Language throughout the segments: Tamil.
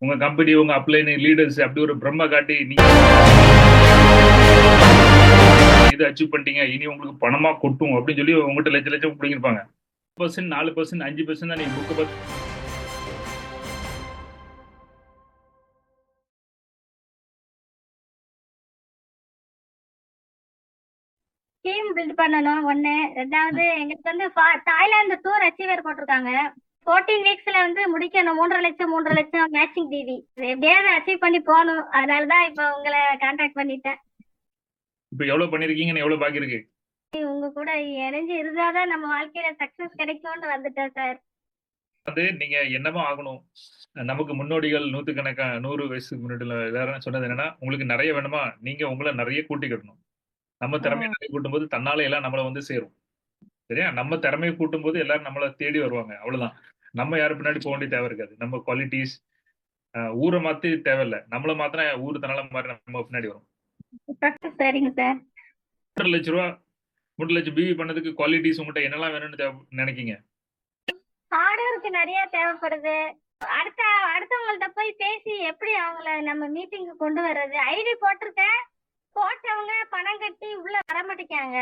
உங்க கம்பெனி, உங்க அப்ளைன் லீடர்ஸ் அப்படி ஒரு பிரம்ம காட்டி, நீங்க இது அச்சீவ் பண்ணிட்டீங்க. இனி உங்களுக்கு பணமா கொட்டும் அப்படின்னு சொல்லி உங்ககிட்ட லட்சம் லட்சம் புடிங்கிருப்பாங்க. 4% 4% 5% தான் நீங்க புக்க பாத்து டீம் பில்ட் பண்ணணும் ஒண்ணு. 2வது எங்களுக்கு வந்து தாய்லாந்து டூர் அச்சீவர் போட்டிருக்காங்க. 14 வீக்ஸ்ல வந்து முடிக்கணும். 3,50,000 3,50,000 மேட்சிங் டிவி. எப்படியாவது அச்சீவ் பண்ணி போகணும். அதனாலதான் இப்ப உங்களை கான்டாக்ட் பண்ணிட்டேன். இப்ப எவ்வளவு பண்ணிருக்கீங்கன்னு எவ்வளவு பாக்கி இருக்கு? உங்க கூட இணைஞ்சு இருந்தாதான் நம்ம வாழ்க்கையில சக்சஸ் கிடைக்கும்னு வந்துட்டேன் சார். வந்து நீங்க என்னவா ஆகணும்? நமக்கு முன்னோடிகள் நூத்துக்கணக்கா 100 வயசுக்கு முன்னாடி எல்லாரும் சொன்னது என்னன்னா, உங்களுக்கு நெறைய வேணுமா? நீங்க உங்கள நெறைய கூட்டிக்கிடணும். நம்ம திறமைய ம். நெறைய கூட்டும்போது தன்னால எல்லாம் நம்மள வந்து சேரும். சரியா? நம்ம திறமைய கூட்டும்போது எல்லாரும் நம்மள தேடி வருவாங்க. அவ்வளவுதான். நம்ம யாரு பின்னாடி போ வேண்டிய தேவை இருக்காது. நம்ம குவாலிட்டீஸ் ஊர மாத்தி தேவையில்ல. நம்மள மாத்துனா ஊரு தன்னால மாறி நம்ம பின்னாடி வரும். சரிங்க சார். ரூ. 3,00,000 3,00,000 பிவி பண்ணதுக்கு குவாலிட்டீஸ் உங்ககிட்ட என்னலாம் வேணும்னு நெனைக்கீங்க? ஹார்ட் ஒர்க் நிறைய தேவைப்படுது. அடுத்த அடுத்தவங்கள்ட்ட போய் பேசி எப்படி அவங்கள நம்ம மீட்டிங்க்கு கொண்டு வர்றது. ஐடி போட்டிருக்கேன். போட்டவங்க பணம் கட்டி உள்ள வர மாட்டேங்காங்க.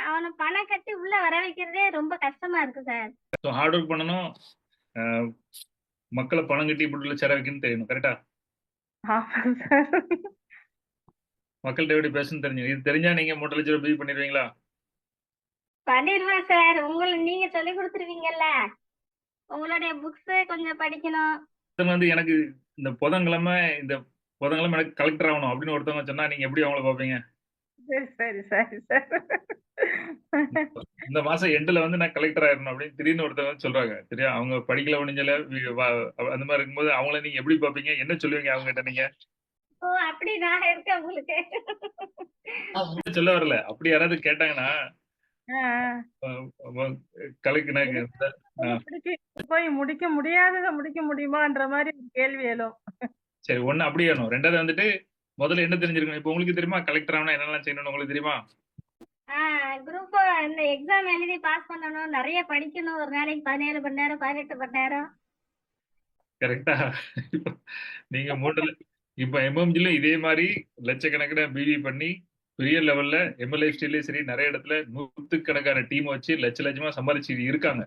அவனை பணம் கட்டி உள்ள வர வைக்கிறதே ரொம்ப கஷ்டமா இருக்கு சார். ஸோ ஹார்ட் ஒர்க் பண்ணணும். அ மக்கள பணம் கட்டி இப்படி சேர வைக்கணும்னு தெரியணும். கரெக்ட்டா? ஆமாங்க சார். மக்கள்ட்ட எப்படி பேசணும்னு தெரிஞ்சுக்கணும். இது தெரிஞ்சா நீங்க ரூ. 3,00,000 பிவி பண்ணிருவீங்களா? பண்ணிடுவேன் சார். நீங்க சொல்லி கொடுத்துருவீங்கல்ல. உங்களுடைய புக்ஸ் கொஞ்சம் படிக்கணும். ஒருத்தவங்க வந்து எனக்கு இந்த புதன்கிழமை இந்த புதன்கிழமை எனக்கு கலெக்டர் ஆகணும் அப்படின்னு ஒருத்தவங்க சொன்னா நீங்க எப்படி அவங்கள பார்ப்பீங்க? சரி சரி சரி சார். இந்த மாசம் எண்டுல வந்து நான் கலெக்டர் ஆயிரணும் அப்படின்னு திடீர்னு ஒருத்தவங்க வந்து சொல்றாங்க. சரியா? அவங்க படிக்கல ஒண்ணுஞ்சல அந்த மாதிரி இருக்கும்போது அவங்கள நீங்க எப்படி பார்ப்பீங்க? என்ன சொல்லுவீங்க அவங்ககிட்ட நீங்க? ஓ அப்படி நான் இருக்கேன் உங்களுக்கு. சொல்ல வரல. அப்படி யாராவது கேட்டாங்கன்னா, ஆ, ஆ. கலெக்டர் போய் முடிக்க முடியாததை முடிக்க முடியுமான்ற மாதிரி ஒரு கேள்வி எழும். சரி ஒண்ணு அப்படியே வேணும். 2வது வந்துட்டு முதல்ல என்ன தெரிஞ்சிருக்கணும்? இப்ப உங்களுக்கு தெரியுமா கலெக்டர் ஆகணும்னா என்னெல்லாம் செய்யணும்னு உங்களுக்கு தெரியுமா? குரூப் இந்த எக்ஸாம் எழுதி பாஸ் பண்ணணும். நிறைய படிக்கணும். ஒரு நாளைக்கு 17 மணி நேரம் 18 மணி நேரம். கரெக்ட்டா? இப்ப நீங்க இப்ப எம்எம்ஜில இதே மாரி லட்சக்கணக்கில பிவி பண்ணி பெரிய லெவல்ல எம்எல்ஏஸ்டிலயும் சரி நெறைய இடத்துல நூத்துக்கணக்கான டீம் வச்சு லட்சமா சம்பாதிச்சு இருக்காங்க.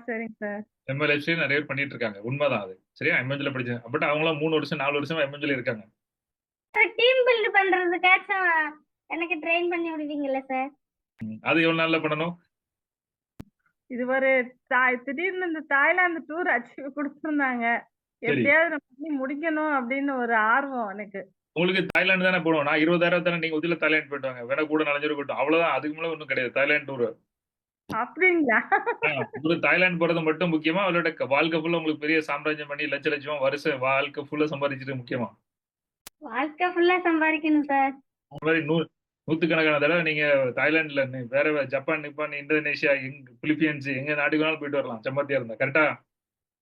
சரிங்க சார். எம்எல்ஏஸ்டியும் நெறைய பேர் பண்ணிட்டு இருக்காங்க. உண்மதான் அது. சரியா? எம்எம்ஜில படிச்சேன். பட் அவங்கலாம் 3 வருஷம் 4 வருஷமா எம்எம்ஜில இருக்காங்க. டீம் பில்ட் பண்றதுக்காச்சும் எனக்கு ட்ரெயின் பண்ணி விடுவீங்கல்ல சார்? அது எவ்வளவு நாள்ல பண்ணணும்? இது ஒரு திடீர்னு இந்த தாய்லாந்து டூர் அச்சீவ் கொடுத்துருந்தாங்க. சரி. எப்படியாவது நம்ம பண்ணி முடிக்கணும் அப்படின்னு ஒரு ஆர்வம் எனக்கு. உங்களுக்கு தாய்லாந்து தானே போணும். நான் 20,000 தானே நீங்க உதில தாய்லாந்து போயிட்டு வாங்க. வேணா கூட 4 பேர் போய்ட்டோம். அவ்வளவுதான். அதுக்கு மேல ஒண்ணும் கிடையாது. Thailand tour. அப்படிங்களா? ஒரு தாய்லாந்து போறது மட்டும் முக்கியமா? அவளோட வாழ்க்கை ஃபுல்லா உங்களுக்கு பெரிய சாம்ராஜ்யம் பண்ணி லட்சமா வருஷம் வாழ்க்கை ஃபுல்லா சம்பாதிச்சது முக்கியமா? வாழ்க்கை ஃபுல்லா சம்பாதிக்கணும் சார். அந்த மாரி நூத்துக்கணக்கான தடவ நீங்க தாய்லாந்துல வேற ஜப்பான், நிப்பான், இந்தோனேஷியா, பிலிப்பீன்ஸ் எங்க நாட்டுக்கு வேணாலும் போயிட்டு வரலாம். சம்பாத்தியா இருந்தா. கரெக்ட்டா?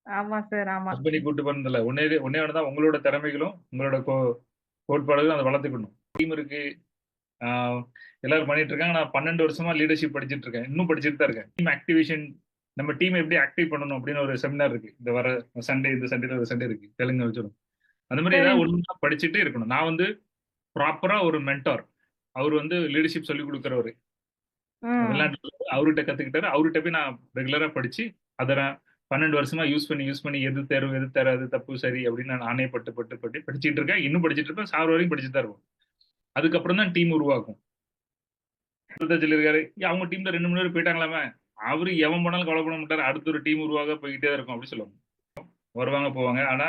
ஆமா சார். ஆமா. ஹஸ்பண்ட கூட்டு போனதில்ல. ஒண்ணே ஒண்ணு தான் உங்களோட திறமைகளும், உங்களோட கோட்பாடுகளும் அத வளர்த்துக்கணும். டீம் இருக்கு. ஆ எல்லாரும் பண்ணிட்டு இருக்காங்க. நான் 12 வருஷமா லீடர்ஷிப் படிச்சுட்டு இருக்கேன். இன்னும் படிச்சுட்டு தான் இருக்கேன். டீம் ஆக்டிவேஷன் நம்ம டீம் எப்படி ஆக்டிவ் பண்ணணும் அப்படின்னு ஒரு செமினார் இருக்கு. இந்த வர இந்த சண்டேல ஒரு சண்டே இருக்கு. தெலுங்கு வச்சிரும். அந்த மாரி ஏதாவது சரிங்க. ஒண்ணு படிச்சுட்டே இருக்கணும். நான் வந்து ப்ராப்பரா ஒரு மென்டார். அவரு வந்து லீடர்ஷிப் சொல்லிக் குடுக்குறவரு. ம். வெளிநாட்டுல அவர்கிட்ட கத்துக்கிட்டாரு. அவர்கிட்ட போய் நான் ரெகுலரா படிச்சு, அத நான் 12 வருஷமா யூஸ் பண்ணி எது தேர்வு, எது தராது, தப்பு, சரி அப்படின்னு நான் நானே பட்டு படிச்சுட்டு இருக்கேன். இன்னும் படிச்சுட்டு இருப்பேன். சாகுற வரைக்கும் படிச்சுட்டு தான் இருப்போம். அதுக்கப்புறம் தான் டீம் உருவாக்கும். சொல்லியிருக்காரு. அவங்க டீம்ல 2, 3 பேர் போயிட்டாங்களாமே. அவரு எவன் போனாலும் கவலைப்பட மாட்டாரு. அடுத்த ஒரு டீம் உருவாக போய்க்கிட்டே தான் இருக்கும். அப்படி சொல்லுவாங்க. வருவாங்க, போவாங்க. ஆனா,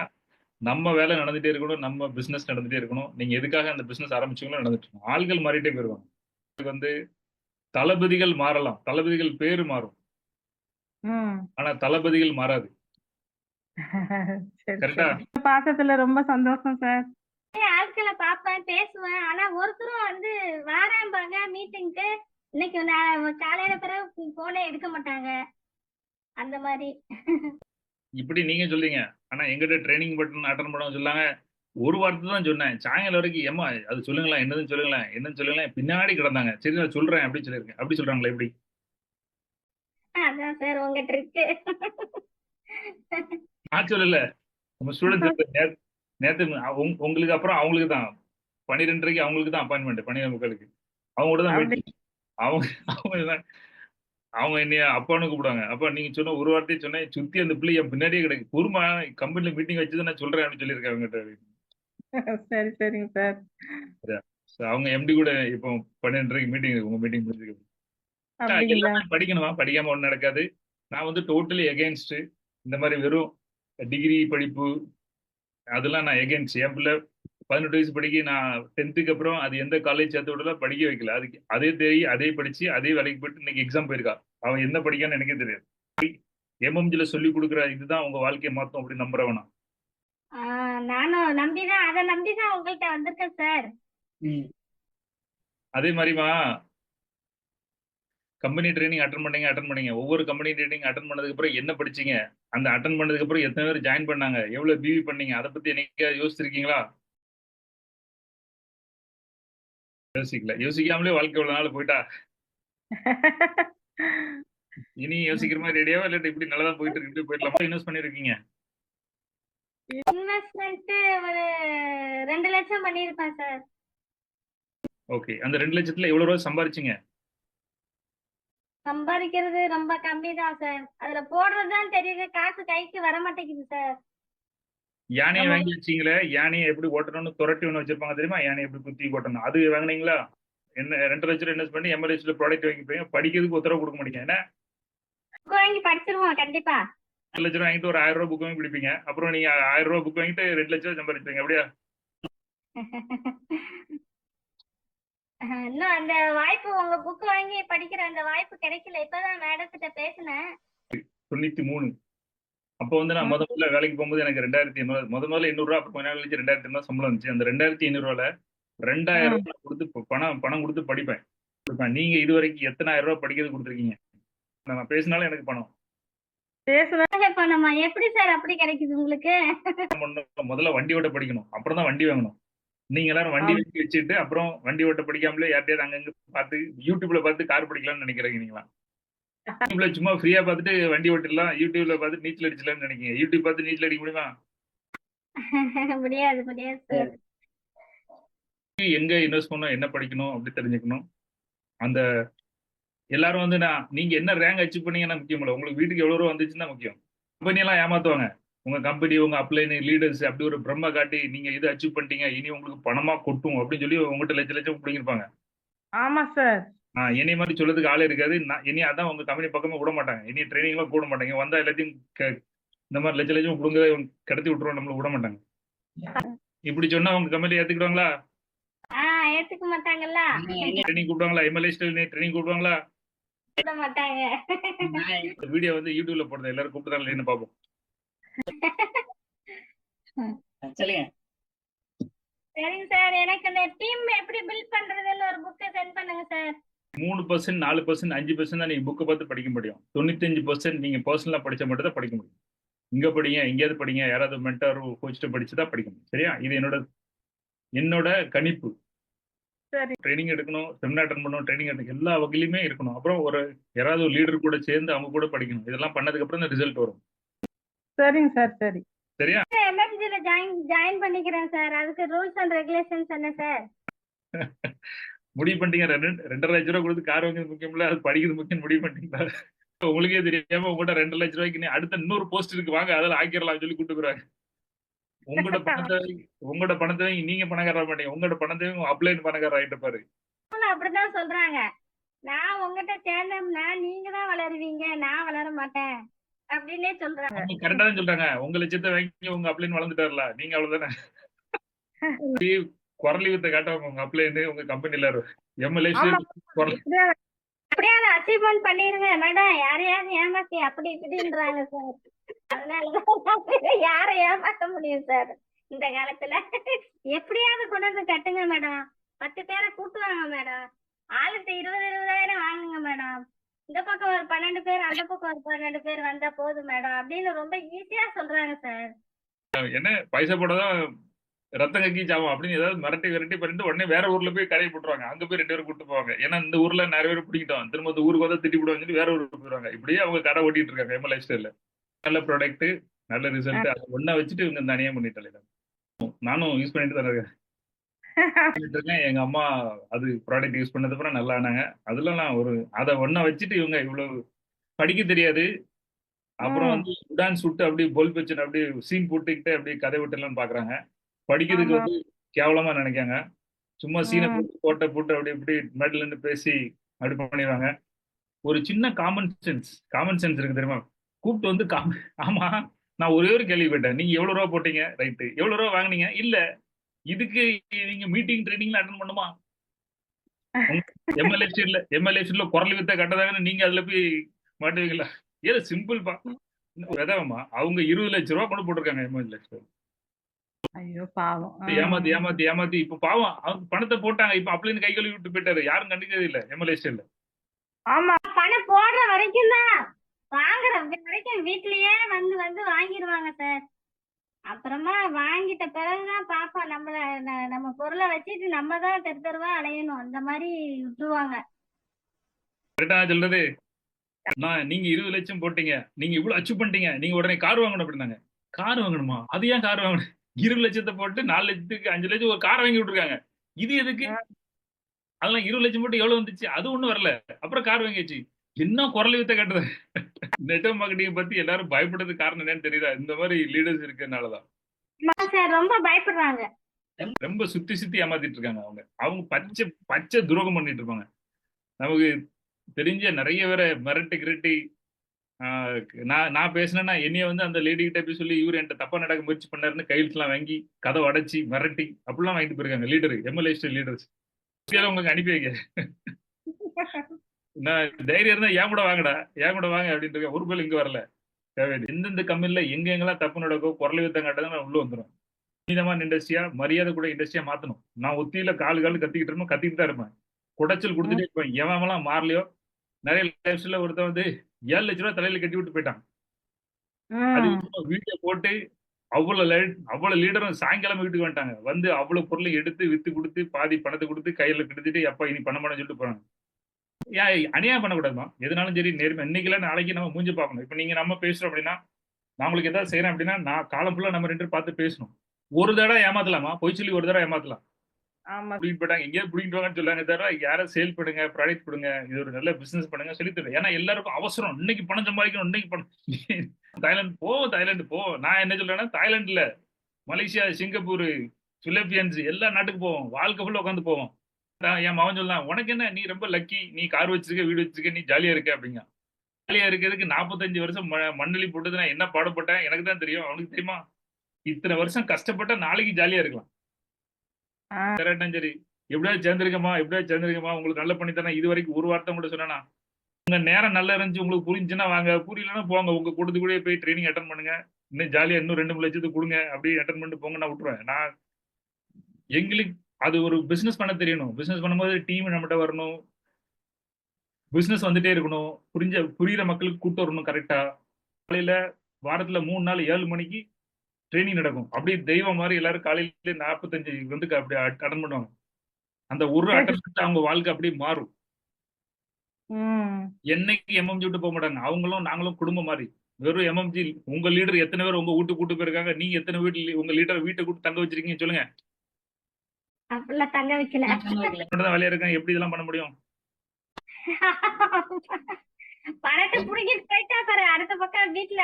நம்ம வேலை நடந்துட்டே இருக்கணும். நம்ம பிசினஸ் நடந்துட்டே இருக்கணும். நீங்க எதுக்காக அந்த பிசினஸ் ஆரம்பிச்சீங்களோ நடந்துட்டு இருக்கணும். ஆள்கள் மாறிட்டே போயிருவாங்க. இது வந்து தளபதிகள் மாறலாம். தளபதிகள் பேரு மாறும். ம். ஆனா தளபதிகள் மாறாது. சரி கரெக்ட்டா? சரி. பாத்ததுல ரொம்ப சந்தோஷம் சார். ஆட்களை பார்ப்பேன் பேசுவேன். ஆனா ஒருத்தரும் வந்து வாரேன்பாங்க மீட்டிங்க்கு. இன்னைக்கு நான் காலையில பிறகு போனே எடுக்க மாட்டாங்க. அந்த மாதிரி. இப்படி நீங்க சொல்றீங்க. ஆனா எங்கிட்ட ட்ரெய்னிங் பட்டன் அட்டெண்ட் பண்ணவங்க சொன்னாங்க. ஒரு வார்த்தை தான் சொன்னேன். சாயங்காலம் வரைக்கும் ஏம்மா அது சொல்லுங்களேன், என்னதுன்னு சொல்லுங்களேன், என்னன்னு சொல்லுங்களேன். பின்னாடி கிடந்தாங்க. சரி நான் சொல்றேன் அப்படின்னு சொல்லியிருக்கேன். அப்படி சொல்றாங்களா எப்படி? அதான் சார் உங்க ட்ரிக்கு. நான் சொல்லல. நம்ம ஸ்டூடெண்ட்ஸ் நேத்து உங்களுக்கு அப்புறம் அவங்களுக்கு தான் 12:30 அவங்களுக்கு தான் அப்பாயின்மெண்ட் 12:45 அவங்க கூட தான் அப்படி மீட்டிங். அவங்க அவங்க அவங்க என்னைய அப்பான்னு கூப்பிடுவாங்க. அப்பா நீங்க சொன்ன ஒரு வார்த்தையை சொன்னேன் சுத்தி அந்த பிள்ளை என் பின்னாடியே கிடக்கு. பொறுமா கம்பெனில மீட்டிங் வச்சுதான் நான் சொல்றேன் அப்படின்னு சொல்லியிருக்கேன் அவங்ககிட்ட. சரி சரிங்க சார். அவங்க எம்டி கூட இப்போ 12:30 மீட்டிங் இருக்கு. உங்க மீட்டிங் முடிஞ்சிருக்கு. அப்படிங்களா? எல்லாமே படிக்கணுமா? படிக்காம ஒன்றும் நடக்காது. நான் வந்து டோட்டலி எகெயின்ஸ்ட் இந்த மாதிரி வெறும் டிகிரி படிப்பு அதெல்லாம் நான் எகெயின்ஸ்ட். என் பிள்ளை 18 வயசு படிக்க நான் 10th அப்புறம் அது எந்த காலேஜ் சேர்த்து விடல படிக்க வைக்கல. அதுக்கு அதே தேடி அதே படிச்சு அதே வேலைக்கு போயிட்டு இன்னைக்கு எக்ஸாம் போயிருக்கா. அவன் என்ன படிக்கான்னு எனக்கே தெரியாது. எம்எம்ஜில சொல்லி கொடுக்குற இதுதான் உங்க வாழ்க்கையை மாத்தும் அப்படின்னு நம்புறவனா? நானும் நம்பிதான் அதை நம்பிதான் உங்கள்கிட்ட வந்திருக்கேன் சார். அதே மாதிரிமா கம்பெனி ட்ரைனிங் அட்டன் பண்ணீங்க. ஒவ்வொரு கம்பெனி ட்ரைனிங் அட்டன் பண்ணதுக்கு அப்புறம் என்ன படிச்சீங்க? அந்த அட்டன் பண்ணதுக்கு அப்புறம் எத்தனை பேர் ஜாயின் பண்ணாங்க? எவ்வளவு பிவி பண்ணீங்க? அதை பத்தி என்னைக்கு யோசிச்சிருக்கீங்களா? யோசிக்கல. யோசிக்காமலே வாழ்க்கை எவ்வளவு நாள் போயிட்டா? இனி யோசிக்கிற மாதிரி ரெடியாவா இல்லாட்டி இப்படி நல்லதான் போயிட்டு இருக்கு இப்படி போயிடலாமா? இன்வெஸ்ட் பண்ணிருக்கீங்க? இன்வெஸ்ட்மெண்ட் ஒரு 2 லட்சம் பண்ணிருப்பேன் சார். ஓகே. அந்த 2 லட்சத்துல எவ்வளவு ரூபாய் சம்பாரிச்சீங்க? சம்பாதிக்கிறது ரொம்ப கம்மி தான் சார். அதுல போடுறதுதான் தெரியுது, காசு கைக்கு வர மாட்டேங்குது சார். யானையை நம்ம வாங்கி வச்சீங்களே, யானையை எப்படி ஓட்டணும்னு துரட்டி ஒன்று வச்சிருப்பாங்க தெரியுமா? யானையை எப்படி குத்தி ஓட்டணும் அது வாங்கினீங்களா? என்ன 2 லட்சம் இன்வெஸ்ட் பண்ணி எம்எல்ஏஸ்ல ப்ராடக்ட் வாங்கி போய் படிக்கிறதுக்கு உத்தரவு கொடுக்க மாட்டீங்க. என்ன புக் வாங்கி படிச்சிருவோம் கண்டிப்பா. 2 லட்சம் வாங்கிட்டு ஒரு 1000 ரூபாய் புக் வாங்கி பிடிப்பீங்க. அப்புறம் நீங்க 1000 ரூபாய் புக் வாங்கிட்டு 2 லட்சம் சம்பாதிப்பீங்க. அப்படியா? இன்னும் அந்த வாய்ப்பு, உங்க புக் வாங்கி படிக்கிற அந்த வாய்ப்பு கிடைக்கல. இப்பதான் மேடத்திட்ட பேசினேன். 93 அப்போ வந்து நான் முதல்ல வேலைக்கு போகும்போது எனக்கு 2500 முதல்ல 800 ரூபா, அப்புறம் கொஞ்ச நாள் கழிச்சு 2500 சம்பளம் வந்துச்சு. அந்த 2500 ரூபால 2000 ரூபாய் கொடுத்து பணம் கொடுத்து படிப்பேன். நீங்க இது வரைக்கும் எத்தனை 1000 ரூபாய் படிக்கிறது கொடுத்துருக்கீங்க? நான் பேசினாலும் எனக்கு பணம் பணமா எப்படி சார் அப்படி கிடைக்குது உங்களுக்கு? முதல்ல வண்டி ஓட்ட படிக்கணும், அப்புறம் தான் வண்டி வாங்கணும். நீங்க எல்லாரும் வண்டி வாங்கி வச்சுட்டு அப்புறம் வண்டி ஓட்ட படிக்காமலே யார்ட்டையாவது அங்கங்க பார்த்து யூடியூப்ல பார்த்து கார் படிக்கலாம்னு நினைக்கிறீங்க. நீங்களா யூடியூப்ல சும்மா ஃப்ரீயா பார்த்துட்டு வண்டி ஓட்டிடலாம், யூடியூப்ல பார்த்து நீச்சல் அடிச்சலாம்னு நினைக்கிறீங்க. யூடியூப் பார்த்து நீச்சல் அடிக்க முடியுமா? முடியாது முடியாது சார். எங்க இன்வெஸ்ட் பண்ணணும், என்ன படிக்கணும் அப்படி தெரிஞ்சுக்கணும். அந்த எல்லாரும் வந்து நீங்க என்ன ரேங்க் அச்சீவ் பண்ணீங்கன்னா முக்கியம் இல்லை, உங்களுக்கு வீட்டுக்கு எவ்வளவு ரூபா வந்துச்சுன்னா முக்கியம். கம்பெனி எல்லாம் ஏமாத்துவாங்க. உங்க கம்பெனி உங்க அப்ளைன் லீடர்ஸ் அப்படி ஒரு பிரம்ம காட்டி நீங்க இது அச்சீவ் பண்ணிட்டீங்க இனி உங்களுக்கு பணமா கொட்டும் அப்படின்னு சொல்லி உங்ககிட்ட லட்சம் பிடிங்கிருப்பாங்க. ஆமா சார். என்னை மாதிரி சொல்றதுக்கு ஆளே இருக்காது. இனி அதான் உங்க கம்பெனி பக்கமே விட மாட்டாங்க. இனி ட்ரைனிங் எல்லாம் கூட மாட்டாங்க. வந்தா எல்லாத்தையும் இந்த மாதிரி லட்சம் கொடுங்க கடத்தி விட்டுருவோம், நம்மள விட மாட்டாங்க. இப்படி சொன்னா உங்க கம்பெனி ஏத்துக்கிடுவாங்களா? ஏத்துக்க மாட்டாங்கல்ல. ட்ரைனிங் கூப்பிடுவாங்களா? எம்எல்ஏ ட்ரைனிங் கூப்பிடுவாங்களா? கூப்பிட மாட்டாங்க. வீடியோ வந்து யூடியூப்ல போடுறது எல்லாரும் கூப்பிடுறாங்க என்ன பாப்போம். சரிங்க சார், எனக்கு அந்த டீம் எப்படி பில்ட் பண்றதுன்னு ஒரு புக்கை சென்ட் பண்ணுங்க சார். 3%, 4%, 5% தான் நீங்க புக்கை பார்த்து படிக்க முடியும். 95% நீங்க பர்சனலா படிச்ச மட்டும் தான் படிக்க முடியும். இங்க படிங்க, எங்கேயாவது படிங்க, யாராவது மென்டார் கோச்சிட்டு படிச்சுதான் படிக்க முடியும். சரியா? இது என்னோட கணிப்பு. ட்ரைனிங் எடுக்கணும், செமினார் அட்டெண்ட் பண்ணணும், ட்ரைனிங் எடுக்கணும், எல்லா வகையிலுமே இருக்கணும். அப்புறம் யாராவது ஒரு லீடர் கூட சேர்ந்து அவங்க கூட படிக்கணும். இதெல்லாம் பண்ணதுக்கு அப்புறம் இந்த ரிசல்ட் வரும். சரிங்க சார். சரி சரியா? எம்எம்ஜில ஜாயின் பண்ணிக்கிறேன் சார். அதுக்கு ரூல்ஸ் அண்ட் ரெகுலேஷன்ஸ் என்ன சார்? முடிவு பண்ணிட்டீங்க. 2.5 லட்ச ரூபா கொடுத்து கார் வாங்குறது முக்கியம் இல்ல, அது படிக்கிறது முக்கியம் முடிவு பண்ணிட்டீங்களா? உங்களுக்கே தெரியாம உங்கள்கிட்ட 2 லட்ச ரூபாய்க்கு அடுத்த இன்னொரு போஸ்ட் இருக்கு வாங்க அதெல்லாம் ஆக்கிடலாம் சொல்லி கூட்டு போறாங்க. உங்களோட பணத்தை நீங்க பணக்கார மாட்டீங்க, உங்களோட பணத்தை அப்ளைன் பணக்கார ஆகிட்ட பாரு. அப்படிதான் சொல்றாங்க. நான் உங்ககிட்ட சேர்ந்தோம்னா நீங்க தான் வளருவீங்க, நான் வளர மாட்டேன் அப்படின்னே சொல்றாங்க. கரெக்டா தான் சொல்றாங்க. உங்க லட்சத்தை வாங்கி உங்க அப்ளைன் வளர்ந்துட்டாருல, நீங்க அவ்வளவுதானே. குரலி வித்த காட்டுவாங்க உங்க அப்ளைன் உங்க கம்பெனில எம்எல்ஏ அப்படியே அச்சீவ்மெண்ட் பண்ணிருங்க மேடம். யாரையாவது ஏமாத்தி அப்படி இப்படின்றாங்க சார். அதனாலதான் யாரை ஏமாத்த முடியும் சார் இந்த காலத்துல. எப்படியாவது கொண்டு வந்து கட்டுங்க மேடம். 10 பேரை கூட்டுவாங்க மேடம். ஆளுக்கு 20,000 வாங்குங்க மேடம். இந்த பக்கம் ஒரு 12 பேர், அந்த பக்கம் ஒரு 12 பேர் வந்தா போதும் மேடம் அப்படின்னு ரொம்ப ஈஸியா சொல்றாங்க சார். என்ன பைசா போடதான் ரத்தம் கக்கி சாவும் அப்படின்னு ஏதாவது மிரட்டி பண்ணிட்டு உடனே வேற ஊர்ல போய் கடையை போட்டுருவாங்க. அங்க போய் 2 பேரும் கூட்டு போவாங்க. ஏன்னா இந்த ஊர்ல நிறைய பேர் பிடிக்கிட்டோம், திரும்ப ஊருக்கு வந்து திட்டி போடுவாங்க சொல்லி வேற ஊருக்கு போயிடுவாங்க. இப்படியே அவங்க கடை ஓட்டிட்டு இருக்காங்க எம்எல்ஏ ஸ்டைல்ல. நல்ல ப்ராடக்ட் நல்ல ரிசல்ட். அது ஒண்ணா வச்சுட்டு இவங்க தனியா பண்ணிட்டாங்க. நானும் யூஸ் பண்ணிட்டு தான் இருக்கேன். பண்ணிட்டு இருக்கேன். எங்க அம்மா அது ப்ராடக்ட் யூஸ் பண்ணதுக்கு அப்புறம் நல்லா ஆனாங்க. அதுல நான் அத ஒண்ணா வச்சுட்டு இவங்க இவ்வளவு படிக்க தெரியாது. அப்புறம் ம். வந்து சுடான் சுட்டு அப்படியே பல்ப் வச்சுட்டு அப்படியே சீன் போட்டுக்கிட்டு அப்படியே கதை விட்டுலாம்னு பாக்குறாங்க. படிக்கிறதுக்கு ஆமா. வந்து கேவலமா நினைக்காங்க. சும்மா சீனை ம். போட்டு போட்டு அப்படி இப்படி மேட்ல இருந்து பேசி அப்படி பண்ணிடுவாங்க. ஒரு சின்ன காமன் சென்ஸ் இருக்கு தெரியுமா? கூப்பிட்டு வந்து ஆமா, நான் ஒரே ஒரு கேள்வி கேட்டேன். நீங்க எவ்வளவு ரூபா போட்டீங்க? ரைட். எவ்வளவு ரூபா வாங்குனீங்க? இல்ல. இதுக்கு நீங்க மீட்டிங் ட்ரெய்னிங்லாம் அட்டெண்ட் பண்ணுமா? உங்க எம்எல்ஏ சீட்ல குரல் வித்த கட்டதாங்கன்னு நீங்க அதுல போய் மாட்டுவீங்களா? ஏதோ சிம்பிள்ப்பா. விதவமா அவங்க 20,00,000 கொண்டு போட்டிருக்காங்க எம்எல்ஏ. ஐயோ பாவம். ஏமாத்தி ஏமாத்தி ஏமாத்தி இப்ப பாவம் அவங்க பணத்தை போட்டாங்க. இப்ப அப்பலேருந்து கை கழுவி விட்டு போயிட்டாரு. யாரும் கண்டுக்கவே இல்ல எம்எல்ஏ ஸ்டைல்ல. ஆமா. பணம் போடுற வரைக்கும் தான், வாங்குற வரைக்கும் வீட்லயே வந்து வந்து வாங்கிடுவாங்க சார். அப்புறமா வாங்கிட்ட பிறகுதான் பாப்பா நம்ம பொருளை வச்சுட்டு நம்ம தான் தெரு தெருவா அலையணும், அந்த மாதிரி விட்டுருவாங்க. கரெக்டா சொல்றது. நீங்க 20,00,000 போட்டீங்க. நீங்க இவ்வளவு அச்சீவ் பண்ணிட்டீங்க. நீங்க உடனே கார் வாங்கணும் அப்படின்னாங்க. கார் வாங்கணுமா? அது ஏன் கார் வாங்கணும்? 20,00,000 போட்டு 4,00,000க்கு 5,00,000 ஒரு கார் வாங்கி விட்டுருக்காங்க. இது எதுக்கு? அதெல்லாம் 20,00,000 போட்டு எவ்வளவு வந்துச்சு? அது ஒண்ணும் வரல. அப்புறம் கார் வாங்கியாச்சு. என்ன குரல் வித்த கட்டுறது? நெட்வொர்க் மார்க்கெட்டிங் பத்தி எல்லாரும் பயப்படுறதுக்கு காரணம் என்னன்னு தெரியுதா? இந்த மாதிரி லீடர்ஸ் இருக்கறனாலதான். சார் ரொம்ப பயப்படுறாங்க. ரொம்ப சுத்தி சுத்தி ஏமாத்திட்டு இருக்காங்க அவங்க. அவங்க பச்சை பச்சை துரோகம் பண்ணிட்டு இருப்பாங்க. நமக்கு தெரிஞ்ச நிறைய பேரை மிரட்டி கிரட்டி நான் நான் பேசினேன்னா என்னைய வந்து அந்த லேடி கிட்ட போய் சொல்லி இவரு என்கிட்ட தப்பா நடக்க முயற்சி பண்ணாருன்னு கையெழுத்துலாம் வாங்கி கதை அடைச்சி மிரட்டி அப்படிலாம் வாங்கிட்டு போயிருக்காங்க லீடர் எம்எல்ஏ லீடர்ஸ். உங்களுக்கு அனுப்பி வைக்க நான் தைரியம் இருந்தா ஏன் கூட வாங்கடா ஏன் கூட வாங்க அப்படின்ட்டு இருக்கேன். ஒரு பேர் இங்க வரல. தேவையில்லை. எந்தெந்த கம்பெனில எங்க எங்கெல்லாம் தப்பு நடக்கும் குரல் வித்தம் காட்டதான் நான் உள்ள வந்துடும். புனிதமான இண்டஸ்ட்ரியா மரியாதை கூட இண்டஸ்ட்ரியா மாத்தணும். நான் ஒத்தியில காலு கத்திக்கிட்டு இருப்பேன், கத்திக்கிட்டு தான் இருப்பேன். குடைச்சல் கொடுத்துட்டே இருப்பேன். எவன் மாறலையோ நிறைய லைஃப்ஸ்ல ஒருத்தன் வந்து 7,00,000 தலையில கட்டி விட்டு போயிட்டான். அது வீட்டை போட்டு அவ்வளவு லீடரும் சாயங்காலம் வீட்டுக்கு வந்துட்டாங்க. வந்து அவ்வளவு பொருளை எடுத்து வித்து கொடுத்து பாதி பணத்தை கொடுத்து கையில கிடத்திட்டு எப்ப இனி பண்ண மாட்டேன்னு சொல்லிட்டு போறாங்க. ஏன் அநியாயம் பண்ணக்கூடாதுமா? எதுனாலும் சரி நேர்மை. இன்னைக்கு நாளைக்கு நம்ம மூஞ்சி பார்க்கணும். இப்ப நீங்க நம்ம பேசுறோம் அப்படின்னா நான் உங்களுக்கு ஏதாவது செய்யறேன் அப்படின்னா நான் காலம் ஃபுல்லா நம்ம 2 பேரும் பார்த்து பேசணும். ஒரு தடவை ஏமாத்தலாமா? பொய் சொல்லி ஒரு தடவை ஏமாத்தலாம். ஆமா. புடிங்கிட்டு போயிட்டாங்க. எங்கேயாவது புடிங்கிட்டு வாங்கன்னு சொல்லாங்க தவிர யாரும் சேல் பண்ணுங்க, ப்ராடக்ட் கொடுங்க, இது ஒரு நல்ல பிசினஸ் பண்ணுங்க சொல்லி தருவேன். ஏன்னா எல்லாருக்கும் அவசரம். இன்னைக்கு பணம் சம்பாதிக்கணும், இன்னைக்கு பணம். தாய்லாந்து போ. நான் என்ன சொல்றேன்னா தாய்லாந்து இல்ல, மலேசியா, சிங்கப்பூர், பிலிப்பீன்ஸ் எல்லா நாட்டுக்கு போவோம். வாழ்க்கை ஃபுல்லா உட்காந்து போவோம். என் மகன் சொல்லலாம், உனக்கு என்ன நீ ரொம்ப லக்கி, நீ கார் வச்சிருக்க, வீடு வச்சிருக்க, நீ ஜாலியா இருக்க அப்படிங்க. ஜாலியா இருக்கிறதுக்கு 45 வருஷம் மண்ணெளி போட்டது நான் என்ன பாடுபட்டேன் எனக்கு தான் தெரியும். அவனுக்கு தெரியுமா? இத்தனை வருஷம் கஷ்டப்பட்டா நாளைக்கு ஜாலியா இருக்கலாம். கரெக்டாம் சரி. எப்படியாவது சேர்ந்திருக்கமா உங்களுக்கு நல்லா பண்ணி தரேன். இது வரைக்கும் ஒரு வார்த்தை கூட சொன்னா உங்க நேரம் நல்லா இருந்துச்சு உங்களுக்கு புரிஞ்சுன்னா வாங்க, புரியலன்னா போங்க. உங்க கூட்டத்துக்கு போய் ட்ரைனிங் அட்டன் பண்ணுங்க. இன்னும் ஜாலியா இன்னும் 2 லட்சத்துக்கு கொடுங்க. அப்படியே அட்டன் பண்ணிட்டு போங்க, நான் விட்டுருவேன். எங்களுக்கு அது ஒரு பிசினஸ் பண்ண தெரியணும். பிசினஸ் பண்ணும்போது டீம் நம்மகிட்ட வரணும். பிசினஸ் வந்துட்டே இருக்கணும். புரியுற மக்களுக்கு கூட்டு வரணும் கரெக்டா. காலையில வாரத்துல 3 நாள் 7 மணிக்கு ட்ரைனிங் நடக்கும். அப்படியே தெய்வம் மாதிரி எல்லாரும் காலையில 45 வந்து அப்படி அட்டன் பண்ணுவாங்க. அந்த ஒரு அட்டெண்டன்ஸ் அவங்க வாழ்க்கை அப்படியே மாறும். என்னைக்கு எம்எம்ஜி விட்டு போக மாட்டாங்க. அவங்களும் நாங்களும் குடும்பம் மாதிரி. வெறும் எம்எம்ஜி உங்க லீடர் எத்தனை பேர் உங்க வீட்டுக்கு கூட்டு போயிருக்காங்க? நீங்க எத்தனை வீட்டுல உங்க லீடர் வீட்டை கூட்டு தங்க வச்சிருக்கீங்க சொல்லுங்க. அப்படிலாம் தங்க வைக்கல. மட்டும்தான் வேலையா இருக்காங்க. எப்படி இதெல்லாம் பண்ண முடியும்? பணத்தை புடிங்கிட்டு போயிட்டா பாரு, அடுத்த பக்கம் வீட்டுல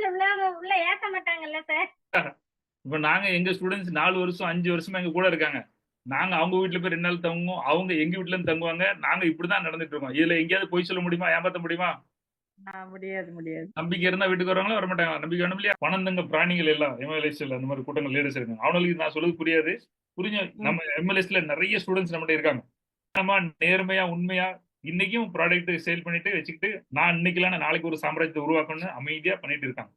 உள்ளவங்க உள்ள ஏத்த மாட்டாங்கல்ல சார். இப்ப நாங்க எங்க ஸ்டூடெண்ட்ஸ் 4 வருஷம் 5 வருஷமா எங்க கூட இருக்காங்க. நாங்க அவங்க வீட்டுல போய் 2 நாள் தங்குவோம். அவங்க எங்க வீட்டுல இருந்து தங்குவாங்க. நாங்க இப்படிதான் நடந்துட்டு இருக்கோம். இதுல எங்கேயாவது பொய் சொல்ல முடியுமா? ஏமாத்த முடியுமா? முடியாது. நம்பிக்கை இருந்தா வீட்டுக்கு வருவாங்களா? வர மாட்டாங்க. நம்பிக்கை வேணும் இல்லையா? பணம் தங்க பிராணிகள் எல்லாம் எம்எல்ஏஸ்ல அந்த மாதிரி கூட்டங்கள் லீடர்ஸ் இருக்காங்க. அவங்களுக்கு நான் சொல்றது புரியாது. நம்ம எம்எல்ஏஸ்ல நிறைய ஸ்டூடெண்ட்ஸ் நம்மகிட்ட இருக்காங்க. நம்ம நேர்மையா உண்மையா இன்னைக்கும் ப்ராடக்ட் சேல் பண்ணிட்டு வச்சுக்கிட்டு நான் இன்னைக்கு நாளைக்கு ஒரு சாம்ராஜ்யத்தை உருவாக்கணும்னு அமைதியா பண்ணிட்டு இருக்காங்க.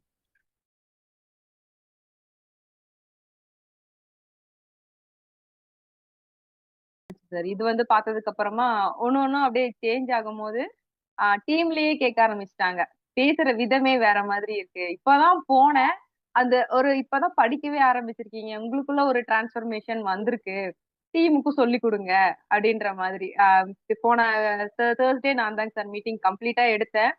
சார் இது வந்து பார்த்ததுக்கு அப்புறமா ஒண்ணு அப்படியே சேஞ்ச் ஆகும்போது டீம்லயே கேட்க ஆரம்பிச்சிட்டாங்க. பேசுற விதமே வேற மாதிரி இருக்கு. இப்பதான் போனேன். இப்பதான் படிக்கவே ஆரம்பிச்சிருக்கீங்க. உங்களுக்குள்ள ஒரு டிரான்ஸ்பர்மேஷன் வந்திருக்கு. டீமுக்கும் சொல்லி கொடுங்க அப்படின்ற மாதிரி போன தேர்ஸ்டே நான் தாங்க சார் மீட்டிங் கம்ப்ளீட்டா எடுத்தேன்.